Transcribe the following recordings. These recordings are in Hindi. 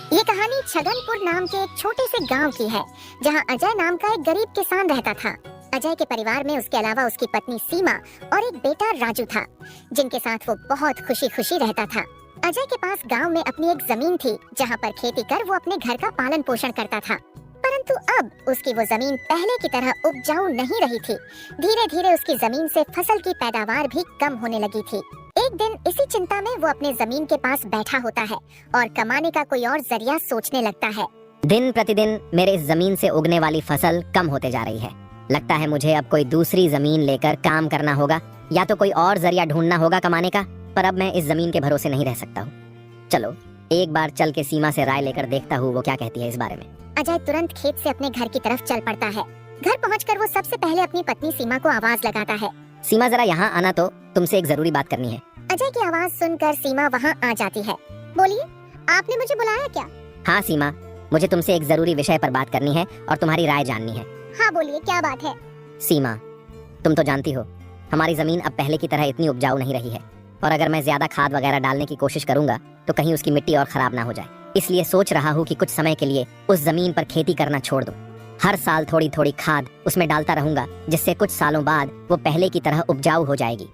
ये कहानी छगनपुर नाम के एक छोटे से गांव की है, जहां अजय नाम का एक गरीब किसान रहता था। अजय के परिवार में उसके अलावा उसकी पत्नी सीमा और एक बेटा राजू था, जिनके साथ वो बहुत खुशी खुशी रहता था। अजय के पास गांव में अपनी एक जमीन थी, जहां पर खेती कर वो अपने घर का पालन पोषण करता था। परंतु अब उसकी वो जमीन पहले की तरह उपजाऊ नहीं रही थी। धीरे धीरे उसकी जमीन से फसल की पैदावार भी कम होने लगी थी। एक दिन इसी चिंता में वो अपने जमीन के पास बैठा होता है और कमाने का कोई और जरिया सोचने लगता है। दिन प्रतिदिन मेरे इस जमीन से उगने वाली फसल कम होते जा रही है। लगता है मुझे अब कोई दूसरी जमीन लेकर काम करना होगा, या तो कोई और जरिया ढूंढना होगा कमाने का। पर अब मैं इस जमीन के भरोसे नहीं रह सकता हूँ। चलो एक बार चल के सीमा से राय लेकर देखता हूँ वो क्या कहती है इस बारे में। अजय तुरंत खेत से अपने घर की तरफ चल पड़ता है। घर पहुंचकर वो सबसे पहले अपनी पत्नी सीमा को आवाज लगाता है। सीमा जरा यहाँ आना, तो तुमसे एक जरूरी बात करनी है। अजय की आवाज सुनकर सीमा वहाँ आ जाती है। बोलिए, आपने मुझे बुलाया क्या? हाँ सीमा, मुझे तुमसे एक जरूरी विषय पर बात करनी है और तुम्हारी राय जाननी है। हाँ बोलिए, क्या बात है? सीमा, तुम तो जानती हो हमारी जमीन अब पहले की तरह इतनी उपजाऊ नहीं रही है, और अगर मैं ज्यादा खाद वगैरह डालने की कोशिश करूंगा तो कहीं उसकी मिट्टी और खराब ना हो जाए। इसलिए सोच रहा हूँ कि कुछ समय के लिए उस जमीन पर खेती करना छोड़ दूं। हर साल थोड़ी थोड़ी खाद उसमें डालता रहूंगा, जिससे कुछ सालों बाद वो पहले की तरह उपजाऊ हो जाएगी।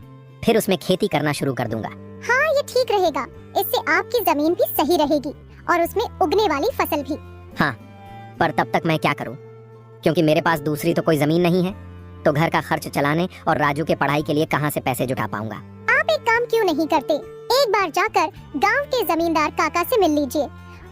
फिर उसमें खेती करना शुरू कर दूंगा। हाँ, ये ठीक रहेगा। इससे आपकी जमीन भी सही रहेगी और उसमें उगने वाली फसल भी। हाँ, पर तब तक मैं क्या करूं? क्योंकि मेरे पास दूसरी तो कोई जमीन नहीं है, तो घर का खर्च चलाने और राजू के पढ़ाई के लिए कहाँ से पैसे जुटा पाऊंगा। आप एक काम क्यों नहीं करते, एक बार जाकर गांव के जमींदार काका से मिल लीजिए।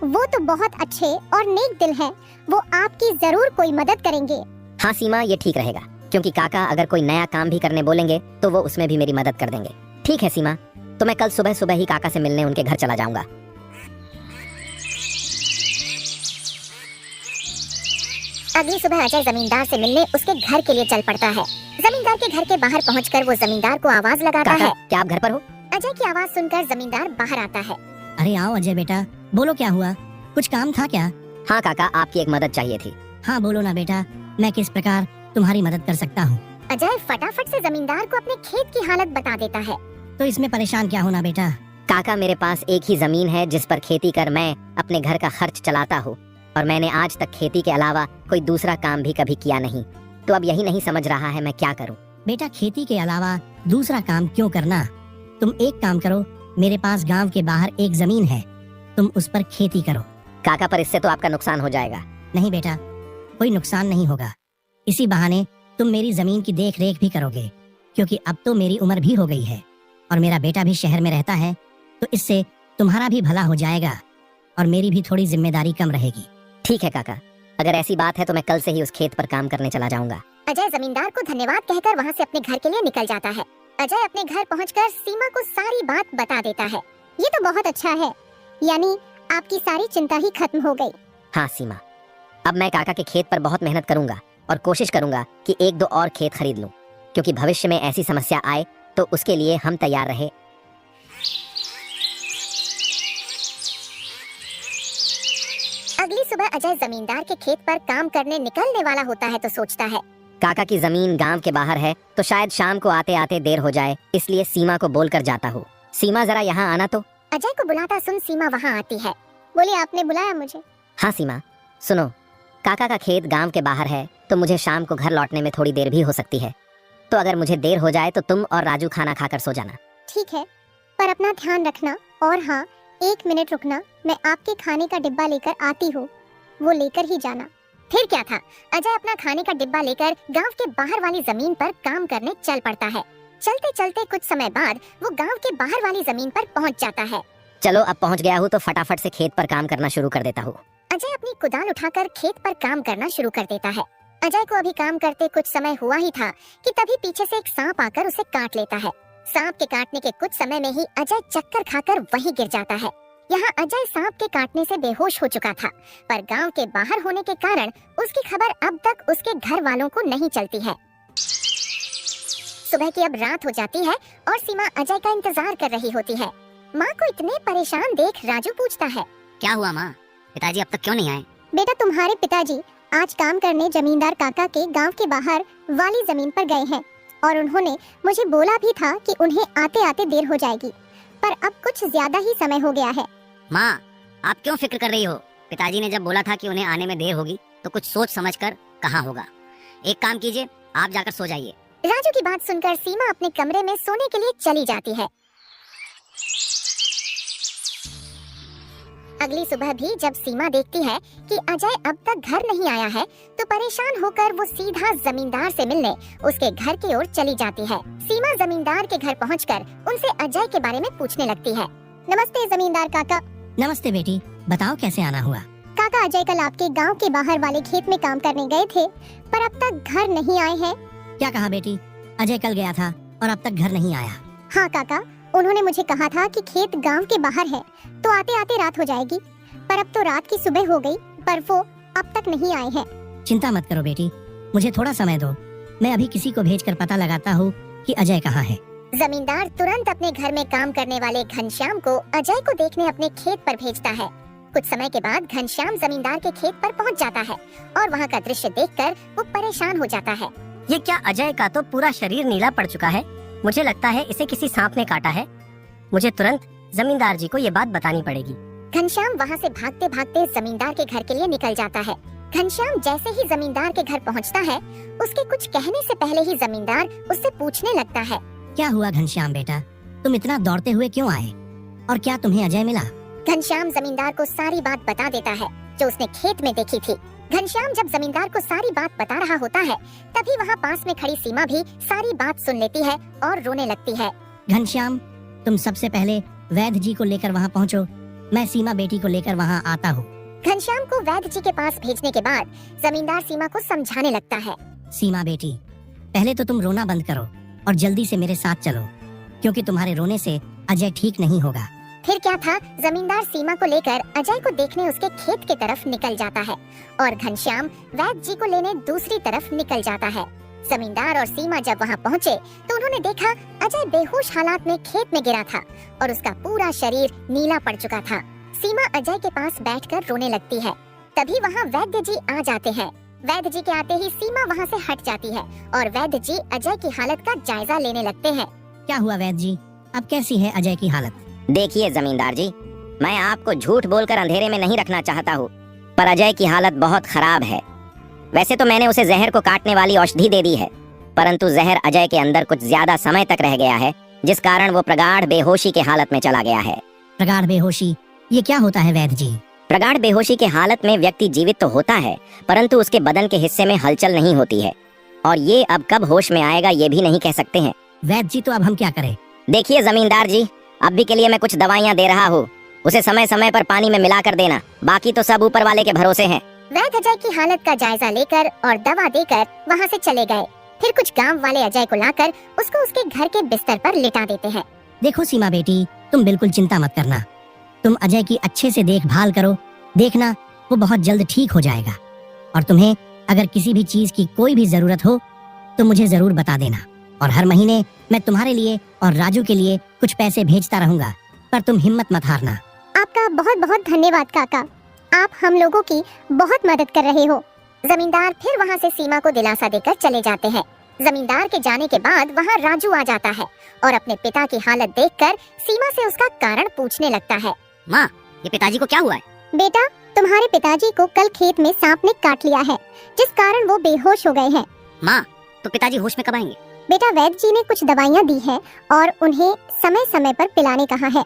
वो तो बहुत अच्छे और नेक दिल हैं। वो आपकी जरूर कोई मदद करेंगे। हाँ सीमा, ये ठीक रहेगा, क्योंकि काका अगर कोई नया काम भी करने बोलेंगे तो वो उसमें भी मेरी मदद कर देंगे। ठीक है सीमा, तो मैं कल सुबह सुबह ही काका से मिलने उनके घर चला जाऊंगा। अगली सुबह अजय जमींदार से मिलने उसके घर के लिए चल पड़ता है। जमींदार के घर के बाहर पहुंचकर वो जमींदार को आवाज लगाता है। क्या आप घर पर हो? अजय की आवाज सुनकर जमींदार बाहर आता है। अरे आओ अजय बेटा, बोलो क्या हुआ? कुछ काम था क्या? हाँ काका, आपकी एक मदद चाहिए थी। हाँ बोलो ना बेटा, मैं किस प्रकार तुम्हारी मदद कर सकता हूँ? अजय फटाफट से जमींदार को अपने खेत की हालत बता देता है। तो इसमें परेशान क्या होना बेटा? काका, मेरे पास एक ही जमीन है जिस पर खेती कर मैं अपने घर का खर्च चलाता हूँ, और मैंने आज तक खेती के अलावा कोई दूसरा काम भी कभी किया नहीं। तो अब यही नहीं समझ रहा है मैं क्या करूँ। बेटा, खेती के अलावा दूसरा काम क्यों करना? तुम एक काम करो, मेरे पास गांव के बाहर एक जमीन है, तुम उस पर खेती करो। काका, पर इससे तो आपका नुकसान हो जाएगा। नहीं बेटा, कोई नुकसान नहीं होगा। इसी बहाने तुम मेरी जमीन की देख रेख भी करोगे, क्योंकि अब तो मेरी उम्र भी हो गई है और मेरा बेटा भी शहर में रहता है। तो इससे तुम्हारा भी भला हो जाएगा और मेरी भी थोड़ी जिम्मेदारी कम रहेगी। ठीक है काका, अगर ऐसी बात है तो मैं कल से ही उस खेत पर काम करने चला जाऊंगा। अजय जमींदार को धन्यवाद कहकर वहाँ से अपने घर के लिए निकल जाता है। अजय अपने घर पहुंचकर सीमा को सारी बात बता देता है। ये तो बहुत अच्छा है, यानी आपकी सारी चिंता ही खत्म हो गई। हाँ सीमा, अब मैं काका के खेत पर बहुत मेहनत करूंगा और कोशिश करूंगा कि एक दो और खेत खरीद लूं, क्योंकि भविष्य में ऐसी समस्या आए तो उसके लिए हम तैयार रहे। अगली सुबह अजय जमींदार के खेत पर काम करने निकलने वाला होता है तो सोचता है, काका की जमीन गांव के बाहर है, तो शायद शाम को आते आते देर हो जाए, इसलिए सीमा को बोलकर जाता हूँ। सीमा जरा यहाँ आना। तो अजय को बुलाता सुन सीमा वहाँ आती है। बोले, आपने बुलाया मुझे? हाँ सीमा, सुनो, काका का खेत गांव के बाहर है, तो मुझे शाम को घर लौटने में थोड़ी देर भी हो सकती है। तो अगर मुझे देर हो जाए तो तुम और राजू खाना खाकर सो जाना। ठीक है, पर अपना ध्यान रखना। और हाँ, 1 मिनट रुकना, मैं आपके खाने का डिब्बा लेकर आती हूँ, वो लेकर ही जाना। फिर क्या था, अजय अपना खाने का डिब्बा लेकर गांव के बाहर वाली जमीन पर काम करने चल पड़ता है। चलते चलते कुछ समय बाद वो गांव के बाहर वाली जमीन पर पहुंच जाता है। चलो अब पहुंच गया हूँ तो फटाफट से खेत पर काम करना शुरू कर देता हूँ। अजय अपनी कुदाल उठाकर खेत पर काम करना शुरू कर देता है। अजय को अभी काम करते कुछ समय हुआ ही था कि तभी पीछे से एक सांप आकर उसे काट लेता है। सांप के काटने के कुछ समय में ही अजय चक्कर खाकर वहीं गिर जाता है। यहाँ अजय सांप के काटने से बेहोश हो चुका था, पर गांव के बाहर होने के कारण उसकी खबर अब तक उसके घर वालों को नहीं चलती है। सुबह की अब रात हो जाती है और सीमा अजय का इंतजार कर रही होती है। माँ को इतने परेशान देख राजू पूछता है, क्या हुआ माँ, पिताजी अब तक क्यों नहीं आए? बेटा, तुम्हारे पिताजी आज काम करने जमींदार काका के गांव के बाहर वाली जमीन पर गए हैं और उन्होंने मुझे बोला भी था कि उन्हें आते आते देर हो जाएगी, पर अब कुछ ज्यादा ही समय हो गया है। माँ, आप क्यों फिक्र कर रही हो? पिताजी ने जब बोला था कि उन्हें आने में देर होगी तो कुछ सोच समझ कर कहा होगा। एक काम कीजिए, आप जाकर सो जाइए। राजू की बात सुनकर सीमा अपने कमरे में सोने के लिए चली जाती है। अगली सुबह भी जब सीमा देखती है कि अजय अब तक घर नहीं आया है तो परेशान होकर वो सीधा जमींदार से मिलने उसके घर की ओर चली जाती है। सीमा जमींदार के घर पहुंचकर उनसे अजय के बारे में पूछने लगती है। नमस्ते जमींदार काका। नमस्ते बेटी, बताओ कैसे आना हुआ? काका, अजय कल आपके गांव के बाहर वाले खेत में काम करने गए थे पर अब तक घर नहीं आए हैं। क्या कहा बेटी? अजय कल गया था और अब तक घर नहीं आया? हाँ काका, उन्होंने मुझे कहा था कि खेत गांव के बाहर है तो आते आते रात हो जाएगी, पर अब तो रात की सुबह हो गई पर वो अब तक नहीं आए हैं। चिंता मत करो बेटी, मुझे थोड़ा समय दो, मैं अभी किसी को भेजकर पता लगाता हूँ कि अजय कहाँ है। जमींदार तुरंत अपने घर में काम करने वाले घनश्याम को अजय को देखने अपने खेत पर भेजता है। कुछ समय के बाद घनश्याम जमींदार के खेत पर पहुंच जाता है और वहां का दृश्य देखकर वो परेशान हो जाता है। ये क्या, अजय का तो पूरा शरीर नीला पड़ चुका है। मुझे लगता है इसे किसी सांप ने काटा है। मुझे तुरंत जमींदार जी को ये बात बतानी पड़ेगी। घनश्याम वहाँ से भागते भागते जमींदार के घर के लिए निकल जाता है। घनश्याम जैसे ही जमींदार के घर पहुँचता है उसके कुछ कहने से पहले ही जमींदार उससे पूछने लगता है। क्या हुआ घनश्याम बेटा, तुम इतना दौड़ते हुए क्यों आए और क्या तुम्हें अजय मिला? घनश्याम जमींदार को सारी बात बता देता है जो उसने खेत में देखी थी। घनश्याम जब जमींदार को सारी बात बता रहा होता है तभी वहाँ पास में खड़ी सीमा भी सारी बात सुन लेती है और रोने लगती है। घनश्याम, तुम सबसे पहले वैद्य जी को लेकर वहाँ पहुँचो, मैं सीमा बेटी को लेकर वहाँ आता हूँ। घनश्याम को वैद्य जी के पास भेजने के बाद जमींदार सीमा को समझाने लगता है। सीमा बेटी, पहले तो तुम रोना बंद करो और जल्दी से मेरे साथ चलो, क्योंकि तुम्हारे रोने से अजय ठीक नहीं होगा। फिर क्या था, जमींदार सीमा को लेकर अजय को देखने उसके खेत की तरफ निकल जाता है और घनश्याम वैद्य जी को लेने दूसरी तरफ निकल जाता है। जमींदार और सीमा जब वहाँ पहुँचे तो उन्होंने देखा अजय बेहोश हालात में खेत में गिरा था और उसका पूरा शरीर नीला पड़ चुका था। सीमा अजय के पास बैठकर रोने लगती है। तभी वहाँ वैद्य जी आ जाते हैं। वैद्य जी के आते ही सीमा वहाँ से हट जाती है और वैद्य जी अजय की हालत का जायजा लेने लगते हैं। क्या हुआ वैद्य जी, अब कैसी है अजय की हालत? देखिए जमींदार जी, मैं आपको झूठ बोलकर अंधेरे में नहीं रखना चाहता हूँ, पर अजय की हालत बहुत खराब है। वैसे तो मैंने उसे जहर को काटने वाली औषधि दे दी है, परंतु जहर अजय के अंदर कुछ ज्यादा समय तक रह गया है, जिस कारण वो प्रगाढ़ बेहोशी के हालत में चला गया है। प्रगाढ़ बेहोशी, ये क्या होता है वैद्य जी? प्रगाढ़ बेहोशी के हालत में व्यक्ति जीवित तो होता है, परंतु उसके बदन के हिस्से में हलचल नहीं होती है, और ये अब कब होश में आएगा ये भी नहीं कह सकते हैं। वैद्य जी, तो अब हम क्या करें? देखिए जमींदार जी, अभी के लिए मैं कुछ दवाइयाँ दे रहा हूँ, उसे समय समय पर पानी में मिला कर देना, बाकी तो सब ऊपर वाले के भरोसे हैं। वैद्य अजय की हालत का जायजा लेकर और दवा देकर वहाँ से चले गए। फिर कुछ गांव वाले अजय को लाकर उसको उसके घर के बिस्तर पर लिटा देते हैं। देखो सीमा बेटी, तुम बिल्कुल चिंता मत करना, तुम अजय की अच्छे से देखभाल करो, देखना वो बहुत जल्द ठीक हो जाएगा। और तुम्हें अगर किसी भी चीज की कोई भी जरूरत हो तो मुझे जरूर बता देना, और हर महीने मैं तुम्हारे लिए और राजू के लिए कुछ पैसे भेजता रहूंगा, पर तुम हिम्मत मत हारना। आपका बहुत बहुत धन्यवाद काका, आप हम लोगों की बहुत मदद कर रहे हो। जमींदार फिर वहाँ से सीमा को दिलासा देकर चले जाते हैं। जमींदार के जाने के बाद वहाँ राजू आ जाता है और अपने पिता की हालत देखकर सीमा से उसका कारण पूछने लगता है। माँ, ये पिताजी को क्या हुआ है? बेटा, तुम्हारे पिताजी को कल खेत में सांप ने काट लिया है, जिस कारण वो बेहोश हो गए हैं। माँ, तो पिताजी होश में कब आएंगे? बेटा, वैद्य जी ने कुछ दवाइयाँ दी है और उन्हें समय समय पर पिलाने कहा है।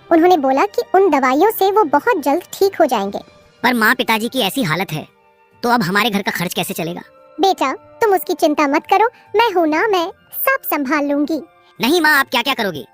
उन्होंने बोला कि उन दवाइयों से वो बहुत जल्द ठीक हो जाएंगे। पर माँ, पिताजी की ऐसी हालत है तो अब हमारे घर का खर्च कैसे चलेगा? बेटा, तुम उसकी चिंता मत करो, मैं हूँ ना, मैं सब संभाल लूंगी। नहीं माँ, आप क्या क्या करोगी?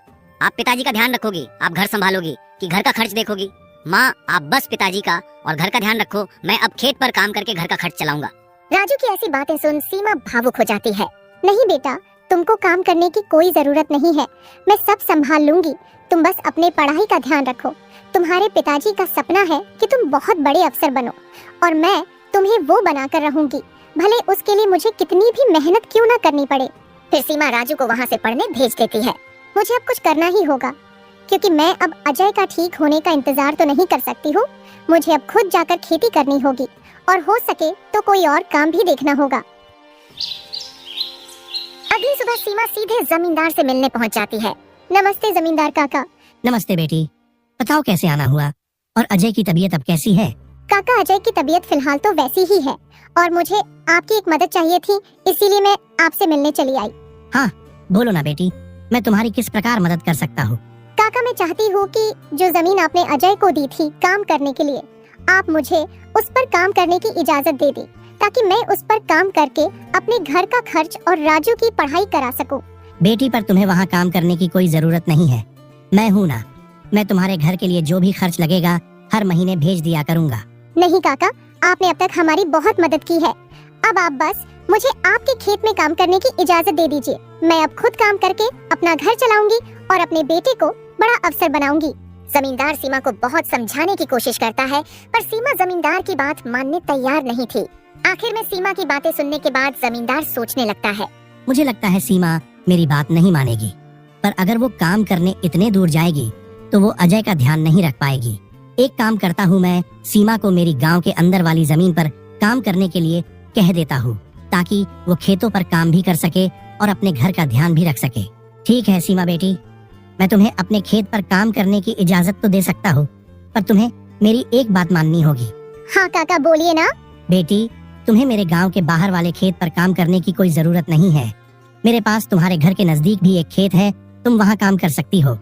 आप पिताजी का ध्यान रखोगी, आप घर संभालोगी कि घर का खर्च देखोगी? माँ, आप बस पिताजी का और घर का ध्यान रखो, मैं अब खेत पर काम करके घर का खर्च चलाऊंगा। राजू की ऐसी बातें सुन सीमा भावुक हो जाती है। नहीं बेटा, तुमको काम करने की कोई जरूरत नहीं है, मैं सब संभाल लूंगी, तुम बस अपने पढ़ाई का ध्यान रखो। तुम्हारे पिताजी का सपना है कि तुम बहुत बड़े अफसर बनो और मैं तुम्हें वो बनाकर रहूंगी, भले उसके लिए मुझे कितनी भी मेहनत क्यों ना करनी पड़े। फिर सीमा राजू को वहाँ से पढ़ने भेज देती है। मुझे अब कुछ करना ही होगा, क्योंकि मैं अब अजय का ठीक होने का इंतजार तो नहीं कर सकती हूँ। मुझे अब खुद जाकर खेती करनी होगी और हो सके तो कोई और काम भी देखना होगा। अगली सुबह सीमा सीधे जमींदार से मिलने पहुँच जाती है। नमस्ते जमींदार काका। नमस्ते बेटी, बताओ कैसे आना हुआ और अजय की तबीयत अब कैसी है? काका, अजय की तबीयत फिलहाल तो वैसी ही है और मुझे आपकी एक मदद चाहिए थी, इसीलिए मैं आपसे मिलने चली आई। बोलो ना बेटी, मैं तुम्हारी किस प्रकार मदद कर सकता हूँ? काका, मैं चाहती हूँ कि जो जमीन आपने अजय को दी थी काम करने के लिए, आप मुझे उस पर काम करने की इजाजत दे दी, ताकि मैं उस पर काम करके अपने घर का खर्च और राजू की पढ़ाई करा सकूं। बेटी, पर तुम्हें वहाँ काम करने की कोई जरूरत नहीं है। मैं हूँ ना, मैं तुम्हारे घर के लिए जो भी खर्च लगेगा हर महीने भेज दिया करूँगा। नहीं काका, आपने अब तक हमारी बहुत मदद की है। अब आप बस मुझे आपके खेत में काम करने की इजाजत दे दीजिए। मैं अब खुद काम करके अपना घर चलाऊंगी और अपने बेटे को बड़ा अफसर बनाऊंगी। जमींदार सीमा को बहुत समझाने की कोशिश करता है, पर सीमा जमींदार की बात मानने तैयार नहीं थी। आखिर में सीमा की बातें सुनने के बाद जमींदार सोचने लगता है। मुझे लगता है सीमा मेरी बात नहीं मानेगी, पर अगर वो काम करने इतने दूर जाएगी तो वो अजय का ध्यान नहीं रख पाएगी। एक काम करता हूँ, मैं सीमा को मेरी गांव के अंदर वाली जमीन पर काम करने के लिए कह देता हूँ, ताकि वो खेतों पर काम भी कर सके और अपने घर का ध्यान भी रख सके। ठीक है सीमा बेटी, मैं तुम्हें अपने खेत पर काम करने की इजाजत तो दे सकता हूँ, पर तुम्हें मेरी एक बात माननी होगी। हाँ काका, बोलिए ना। बेटी, तुम्हें मेरे गांव के बाहर वाले खेत पर काम करने की कोई जरूरत नहीं है। मेरे पास तुम्हारे घर के नजदीक भी एक खेत है, तुम वहाँ काम कर सकती हो,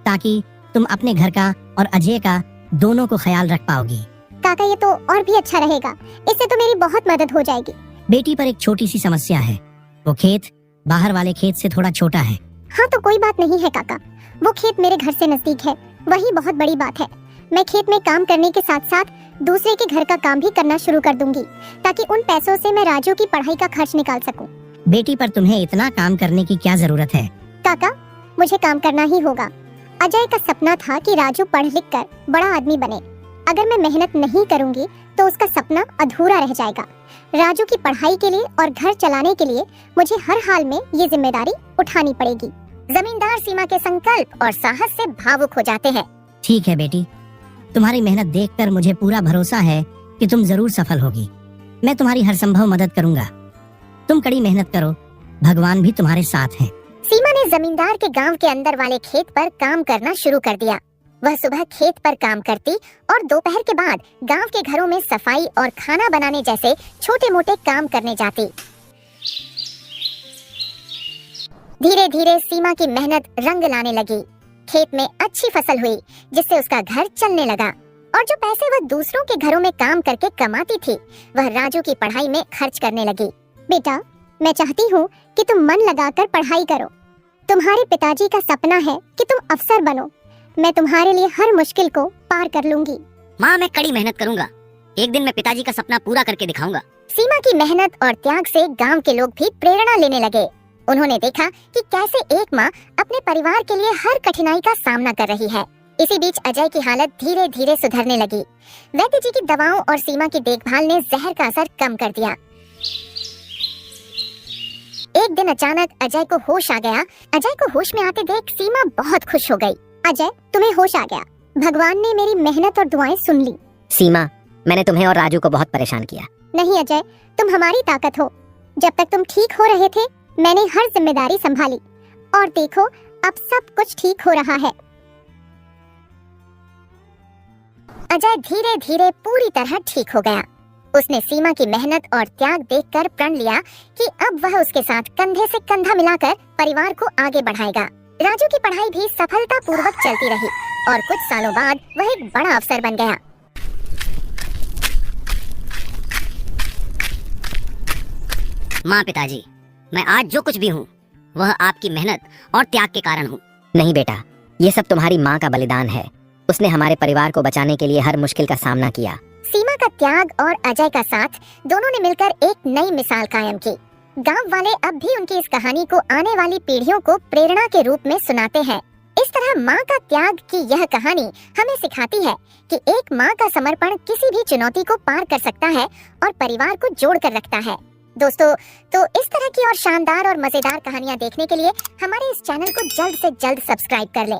ताकि तुम अपने घर का और अजय का दोनों को ख्याल रख पाओगी। काका, ये तो और भी अच्छा रहेगा, इससे तो मेरी बहुत मदद हो जाएगी। बेटी, पर एक छोटी सी समस्या है, वो खेत बाहर वाले खेत से थोड़ा छोटा है। हाँ तो कोई बात नहीं है काका, वो खेत मेरे घर से नजदीक है, वही बहुत बड़ी बात है। मैं खेत में काम करने के साथ साथ दूसरे के घर का काम भी करना शुरू कर दूंगी, ताकि उन पैसों से मैं राजू की पढ़ाई का खर्च निकाल सकूं। बेटी, पर तुम्हें इतना काम करने की क्या जरूरत है? काका, मुझे काम करना ही होगा। अजय का सपना था कि राजू पढ़ लिख कर बड़ा आदमी बने। अगर मैं मेहनत नहीं करूंगी तो उसका सपना अधूरा रह जाएगा। राजू की पढ़ाई के लिए और घर चलाने के लिए मुझे हर हाल में ये जिम्मेदारी उठानी पड़ेगी। जमींदार सीमा के संकल्प और साहस से भावुक हो जाते हैं। ठीक है बेटी, तुम्हारी मेहनत देखकर मुझे पूरा भरोसा है कि तुम जरूर सफल होगी। मैं तुम्हारी हर संभव मदद करूंगा। तुम कड़ी मेहनत करो, भगवान भी तुम्हारे साथ है। सीमा ने जमींदार के गांव के अंदर वाले खेत पर काम करना शुरू कर दिया। वह सुबह खेत पर काम करती और दोपहर के बाद गांव के घरों में सफाई और खाना बनाने जैसे छोटे मोटे काम करने जाती। धीरे धीरे सीमा की मेहनत रंग लाने लगी। खेत में अच्छी फसल हुई, जिससे उसका घर चलने लगा और जो पैसे वह दूसरों के घरों में काम करके कमाती थी, वह राजू की पढ़ाई में खर्च करने लगी। बेटा, मैं चाहती हूँ कि तुम मन लगाकर पढ़ाई करो। तुम्हारे पिताजी का सपना है कि तुम अफसर बनो। मैं तुम्हारे लिए हर मुश्किल को पार कर लूंगी। माँ, मैं कड़ी मेहनत करूंगा। एक दिन मैं पिताजी का सपना पूरा करके दिखाऊंगा। सीमा की मेहनत और त्याग से गांव के लोग भी प्रेरणा लेने लगे। उन्होंने देखा कि कैसे एक माँ अपने परिवार के लिए हर कठिनाई का सामना कर रही है। इसी बीच अजय की हालत धीरे धीरे सुधरने लगी। वैद्य जी की दवाओं और सीमा की देखभाल ने जहर का असर कम कर दिया। एक दिन अचानक अजय को होश आ गया। अजय को होश में आते देख सीमा बहुत खुश हो गई। अजय, तुम्हें होश आ गया। भगवान ने मेरी मेहनत और दुआएं सुन ली। सीमा, मैंने तुम्हें और राजू को बहुत परेशान किया। नहीं अजय, तुम हमारी ताकत हो। जब तक तुम ठीक हो रहे थे, मैंने हर जिम्मेदारी संभाली और देखो अब सब कुछ ठीक हो रहा है। अजय धीरे धीरे पूरी तरह ठीक हो गया। उसने सीमा की मेहनत और त्याग देखकर प्रण लिया कि अब वह उसके साथ कंधे से कंधा मिलाकर परिवार को आगे बढ़ाएगा। राजू की पढ़ाई भी सफलतापूर्वक चलती रही और कुछ सालों बाद वह एक बड़ा अफसर बन गया। माँ, पिताजी, मैं आज जो कुछ भी हूँ वह आपकी मेहनत और त्याग के कारण हूँ। नहीं बेटा, ये सब तुम्हारी माँ का बलिदान है। उसने हमारे परिवार को बचाने के लिए हर मुश्किल का सामना किया। सीमा का त्याग और अजय का साथ, दोनों ने मिलकर एक नई मिसाल कायम की। गांव वाले अब भी उनकी इस कहानी को आने वाली पीढ़ियों को प्रेरणा के रूप में सुनाते हैं। इस तरह माँ का त्याग की यह कहानी हमें सिखाती है कि एक माँ का समर्पण किसी भी चुनौती को पार कर सकता है और परिवार को जोड़ कर रखता है। दोस्तों, तो इस तरह की और शानदार और मजेदार कहानियाँ देखने के लिए हमारे इस चैनल को जल्द से जल्द सब्सक्राइब कर लें।